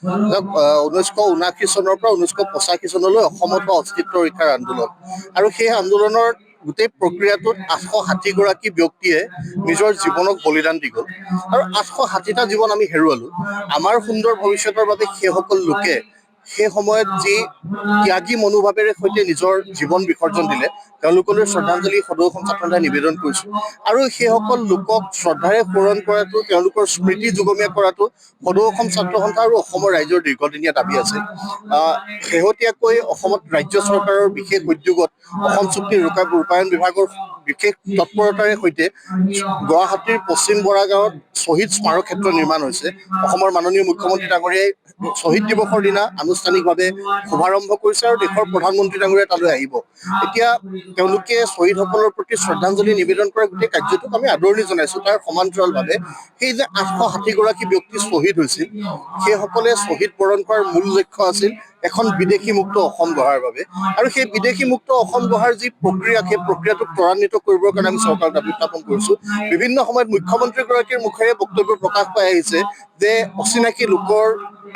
1979 চনৰ পৰা 1985 চনলৈ অসমত হোৱা অস্তিত্ব ৰক্ষাৰ আন্দোলন আৰু সেই আন্দোলনৰ গোটেই প্ৰক্ৰিয়াটোত 860গৰাকী ব্যক্তিয়ে নিজৰ জীৱনক বলিদান দি গ'ল আৰু 860টা জীৱন আমি হেৰুৱালো। আমাৰ সুন্দৰ ভৱিষ্যতৰ বাবে সেইসকল লোকে সেই সময়ত যি ত্যাগী মনোভাৱেৰে সৈতে নিজৰ জীৱন বিসৰ্জন দিলে তেওঁলোকলৈ শ্ৰদ্ধাঞ্জলি সদৌ অসম ছাত্ৰ সন্থাই নিবেদন কৰিছো আৰু সেইসকল লোকক শ্ৰদ্ধাৰে সোঁৱৰণ কৰাটো, তেওঁলোকৰ স্মৃতি যুগমীয়া কৰাটো সদৌ অসম ছাত্ৰ সন্থা আৰু অসমৰ ৰাইজৰ দীৰ্ঘদিনীয়া দাবী আছে। শেহতীয়াকৈ অসমত ৰাজ্য চৰকাৰৰ বিশেষ উদ্যোগত অসম চুক্তি ৰূপায়ণ বিভাগৰ বিশেষ তৎপৰতাৰে সৈতে গুৱাহাটীৰ পশ্চিম বৰাগাঁৱত শ্বহীদ স্মাৰক ক্ষেত্ৰ নিৰ্মাণ হৈছে। অসমৰ মাননীয় মুখ্যমন্ত্ৰী ডাঙৰীয়াই শ্বহীদ দিৱসৰ দিনা আনুষ্ঠানিকভাৱে শুভাৰম্ভ কৰিছে আৰু দেশৰ প্ৰধানমন্ত্ৰী ডাঙৰীয়া তালৈ আহিব। এতিয়া তেওঁলোকে শ্বহীদসকলৰ প্ৰতি শ্ৰদ্ধাঞ্জলি নিবেদন কৰা গোটেই কাৰ্যটোক আমি আদৰণি জনাইছো। তাৰ সমান্তৰালভাৱে সেই যে 860গৰাকী ব্যক্তি শ্বহীদ হৈছিল, সেইসকলে শ্বহীদ বৰণ কৰাৰ মূল লক্ষ্য আছিল এখন বিদেশী মুক্ত অসম গঢ়াৰ বাবে আৰু সেই বিদেশী মুক্ত অসম গঢ়াৰ যি প্ৰক্ৰিয়া, সেই প্ৰক্ৰিয়াটোক ত্বৰান্বিত কৰিবৰ কাৰণে আমি চৰকাৰক দাবী উত্থাপন কৰিছো। বিভিন্ন সময়ত মুখ্যমন্ত্ৰীগৰাকীৰ মুখেৰে বক্তব্য প্ৰকাশ পাই আহিছে যে অচিনাকি লোকৰ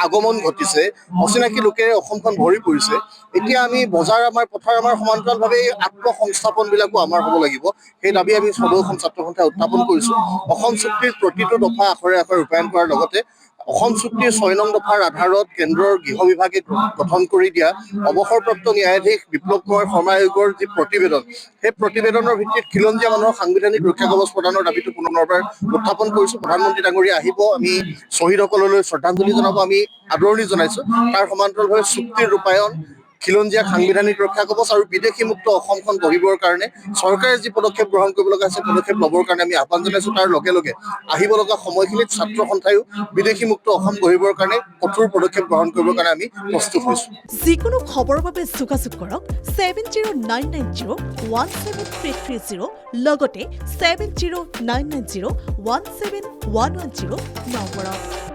আগমন ঘটিছে, অচিনাকি লোকেৰে অসমখন ভৰি পৰিছে। এতিয়া আমি বজাৰ আমাৰ পথাৰ আমাৰ সমান্তৰালভাৱে এই আত্মসংস্থাপন বিলাকো আমাৰ হ'ব লাগিব। সেই দাবী আমি সদৌ অসম ছাত্ৰ সন্থাই উত্থাপন কৰিছো। অসম চুক্তিৰ প্ৰতিটো দফা আখৰে আখৰে ৰূপায়ণ কৰাৰ লগতে অসম চুক্তিৰ 6 নং দফাৰ আধাৰত কেন্দ্ৰৰ গৃহ বিভাগে গঠন কৰি দিয়া অৱসৰপ্ৰাপ্ত ন্যায়াধীশ বিপ্লৱ কুমাৰ শৰ্মা আয়োগৰ যি প্ৰতিবেদন, সেই প্ৰতিবেদনৰ ভিত্তিত খিলঞ্জীয়া মানুহৰ সাংবিধানিক ৰক্ষা কৱচ প্ৰদানৰ দাবীটো পুনৰবাৰ উত্থাপন কৰিছো। প্ৰধানমন্ত্ৰী ডাঙৰীয়া আহিব, আমি শ্বহীদসকললৈ শ্ৰদ্ধাঞ্জলি জনাব, আমি আদৰণি জনাইছো। তাৰ সমান্তৰালভাৱে চুক্তিৰ ৰূপায়ণ, খিলঞ্জীয়াক সাংবিধানিক ৰক্ষা কৱচ আৰু বিদেশী মুক্ত অসমখন গঢ়িবৰ কাৰণে চৰকাৰে যি পদক্ষেপ গ্ৰহণ কৰিব লগা আছে পদক্ষেপ ল'বৰ কাৰণে আমি আহ্বান জনাইছো। তাৰ লগে লগে আহিব লগা সময়খিনিত ছাত্ৰ সন্থায়ো বিদেশী মুক্ত অসম গঢ়িবৰ কাৰণে কঠোৰ পদক্ষেপ গ্ৰহণ কৰিবৰ কাৰণে আমি প্ৰস্তুত হৈছো। যিকোনো খবৰৰ বাবে যোগাযোগ কৰক 7099017330 লগতে 7099017110 নম্বৰত।